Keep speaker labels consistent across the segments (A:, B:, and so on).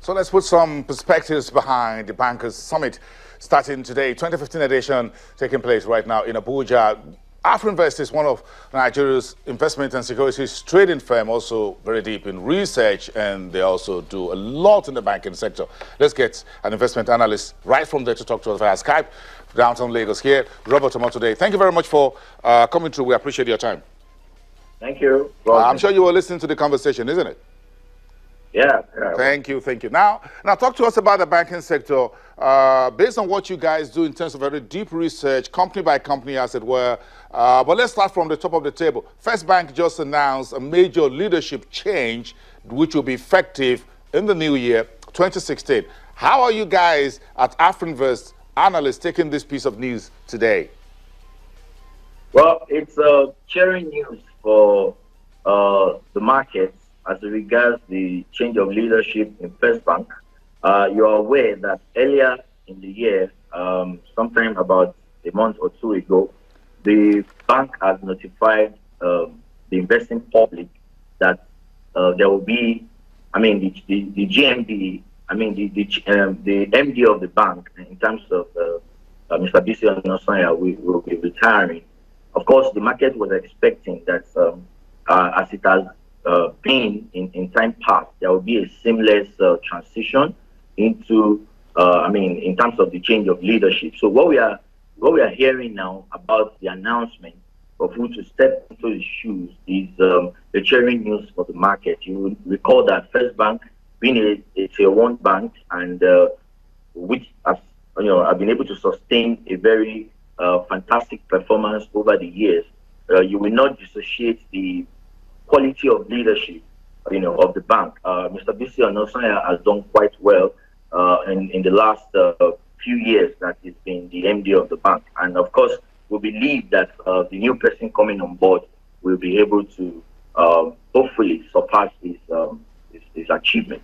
A: So let's put some perspectives behind the Bankers Summit starting today, 2015 edition, taking place right now in Abuja. Afrinvest is one of Nigeria's investment and securities trading firm, also very deep in research, and they also do a lot in the banking sector. Let's get an investment analyst right from there to talk to us via Skype, downtown Lagos here, Robert today. Thank you very much for coming through. We appreciate your time.
B: Thank you.
A: I'm sure you were listening to the conversation, isn't it?
B: Yeah.
A: Thank you. Now talk to us about the banking sector. Based on what you guys do in terms of very deep research, company by company, as it were. But let's start from the top of the table. First Bank just announced a major leadership change, which will be effective in the new year, 2016. How are you guys at Afrinvest Analyst taking this piece of news today?
B: Well, it's cheering news for the markets as regards the change of leadership in First Bank. You are aware that earlier in the year, sometime about a month or two ago, the bank has notified the investing public that there will be, the GMD, the MD of the bank, in terms of Mr. Bisi Onosanya, will be retiring. Of course, the market was expecting that as it has been in time past, there will be a seamless transition into, in terms of the change of leadership. So what we are hearing now about the announcement of who to step into the shoes is the cheering news for the market. You will recall that First Bank, being a tier 1 bank, and which has have been able to sustain a very fantastic performance over the years. You will not dissociate the quality of leadership, of the bank. Mr. Bisi Onosanya has done quite well in the last few years that he's been the MD of the bank. And of course, we believe that the new person coming on board will be able to hopefully surpass his achievement.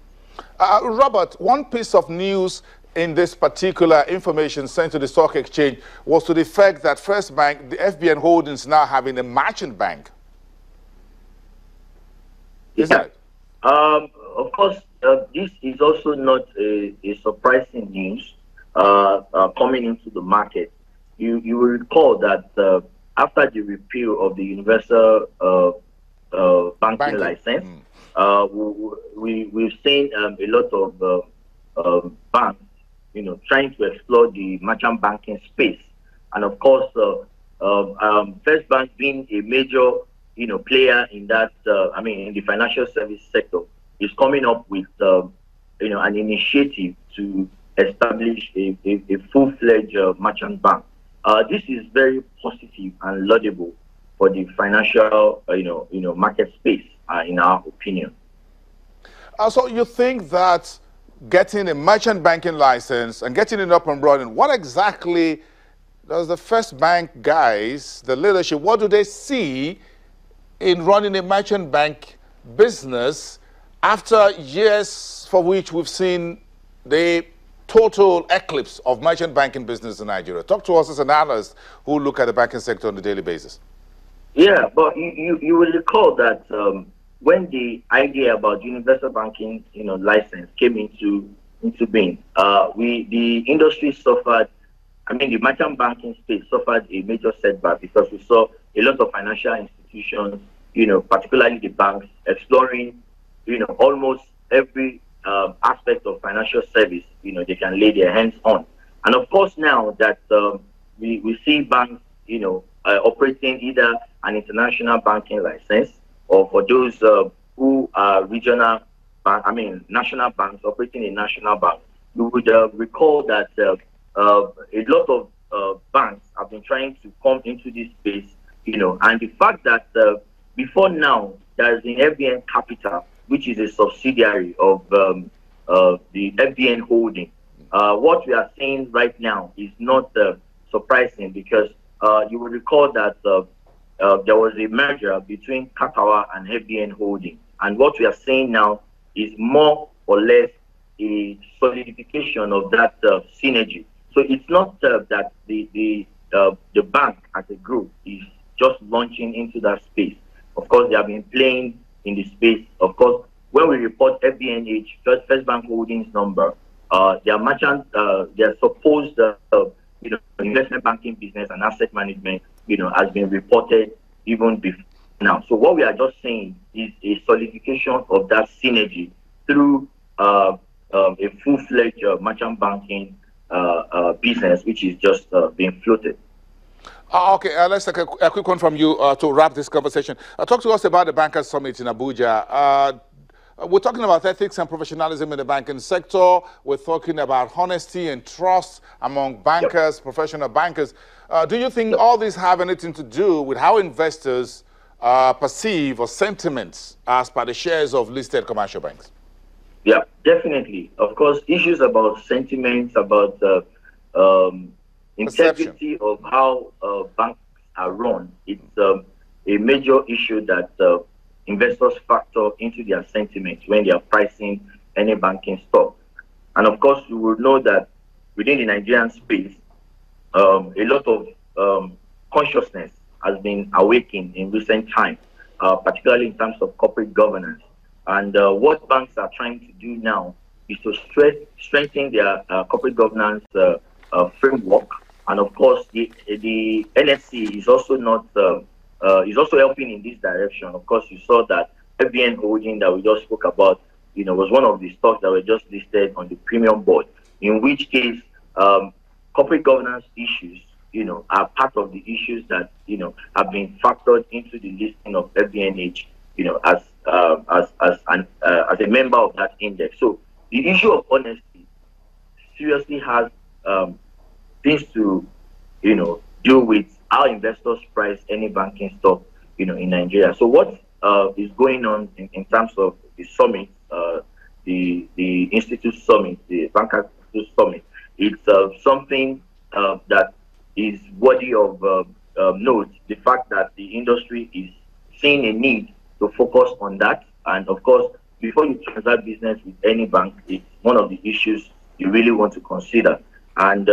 A: Robert, one piece of news in this particular information sent to the stock exchange was to the effect that First Bank, the FBN Holdings, now having a merchant bank. Is that?
B: Of course, this is also not a surprising news coming into the market. You will recall that after the repeal of the universal banking license, we've seen a lot of banks, trying to explore the merchant banking space. And of course, First Bank being a major player in that, in the financial service sector, is coming up with, an initiative to establish a full-fledged merchant bank. This is very positive and laudable for the financial, market space, in our opinion.
A: So you think that getting a merchant banking license and getting it up and running, what exactly does the First Bank guys, the leadership, what do they see in running a merchant bank business after years for which we've seen the total eclipse of merchant banking business in Nigeria? Talk to us as an analyst who look at the banking sector on a daily basis. Yeah,
B: but you will recall that when the idea about universal banking license came into being, the industry suffered. The merchant banking space suffered a major setback because we saw a lot of financial institutions, particularly the banks, exploring, almost every aspect of financial service, they can lay their hands on. And of course, now that we see banks, operating either an international banking license, or for those who are regional, national banks operating a national bank, you would recall that a lot of banks have been trying to come into this space, and the fact that before now, there is an FBN Capital, which is a subsidiary of the FBN Holding. What we are seeing right now is not surprising because you will recall that there was a merger between Kakawa and FBN Holding. And what we are seeing now is more or less a solidification of that synergy. So it's not that the bank as a group is just launching into that space. Of course, they have been playing in the space. Of course, when we report FBNH, First Bank Holdings number, their merchant, their supposed investment banking business and asset management, has been reported even before now. So what we are just saying is a solidification of that synergy through a full-fledged merchant banking business, which is just being floated.
A: Okay, let's take a quick one from you to wrap this conversation. Talk to us about the Bankers Summit in Abuja. We're talking about ethics and professionalism in the banking sector. We're talking about honesty and trust among bankers, professional bankers. Do you think all these have anything to do with how investors perceive or sentiments as per the shares of listed commercial banks?
B: Yeah, definitely. Of course, issues about sentiments, about integrity of how banks are run, it's a major issue that investors factor into their sentiment when they are pricing any banking stock. And of course, you will know that within the Nigerian space, a lot of consciousness has been awakened in recent times, particularly in terms of corporate governance. And what banks are trying to do now is to strengthen their corporate governance framework. And of course, the NSC is also not is also helping in this direction. Of course, you saw that FBN Holding that we just spoke about, was one of the stocks that were just listed on the premium board. In which case, corporate governance issues, are part of the issues that have been factored into the listing of FBNH, as a member of that index. So the issue of honesty seriously has things to, do with how investors price any banking stock, in Nigeria. So what is going on in terms of the summit, the Institute Summit, the Bankers Summit? It's something that is worthy of note. The fact that the industry is seeing a need to focus on that, and of course, before you transact business with any bank, it's one of the issues you really want to consider. And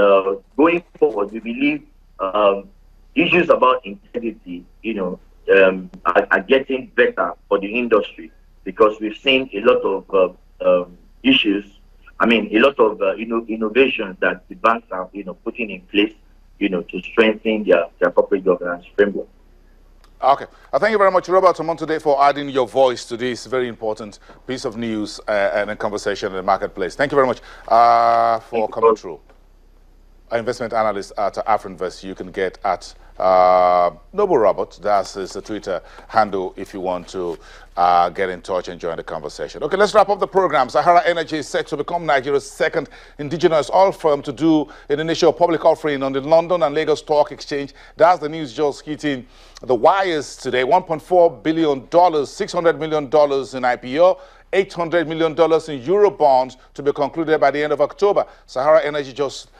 B: going forward, we believe issues about integrity, are getting better for the industry, because we've seen a lot of issues. I mean, a lot of innovations that the banks are, putting in place, to strengthen their corporate governance framework.
A: Okay. Thank you very much, Robert Omon, today for adding your voice to this very important piece of news and a conversation in the marketplace. Thank you very much for coming through. Our investment analyst at Afrinvest, you can get at Noble Robert. That's his Twitter handle if you want to get in touch and join the conversation. Okay, let's wrap up the program. Sahara Energy is set to become Nigeria's second indigenous oil firm to do an initial public offering on the London and Lagos Stock Exchange. That's the news just hitting the wires today. $1.4 billion, $600 million in IPO, $800 million in Euro bonds to be concluded by the end of October. Sahara Energy just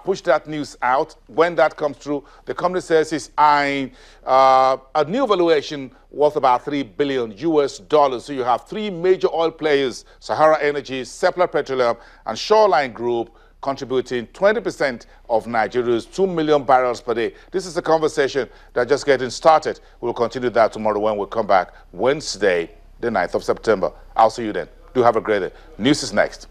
A: push that news out. When that comes through, the company says it's eyeing a new valuation worth about $3 billion US. So you have three major oil players, Sahara Energy, Seplat Petroleum, and Shoreline Group, contributing 20% of Nigeria's 2 million barrels per day. This is a conversation that's just getting started. We'll continue that tomorrow when we come back Wednesday, the 9th of September. I'll see you then. Do have a great day. News is next.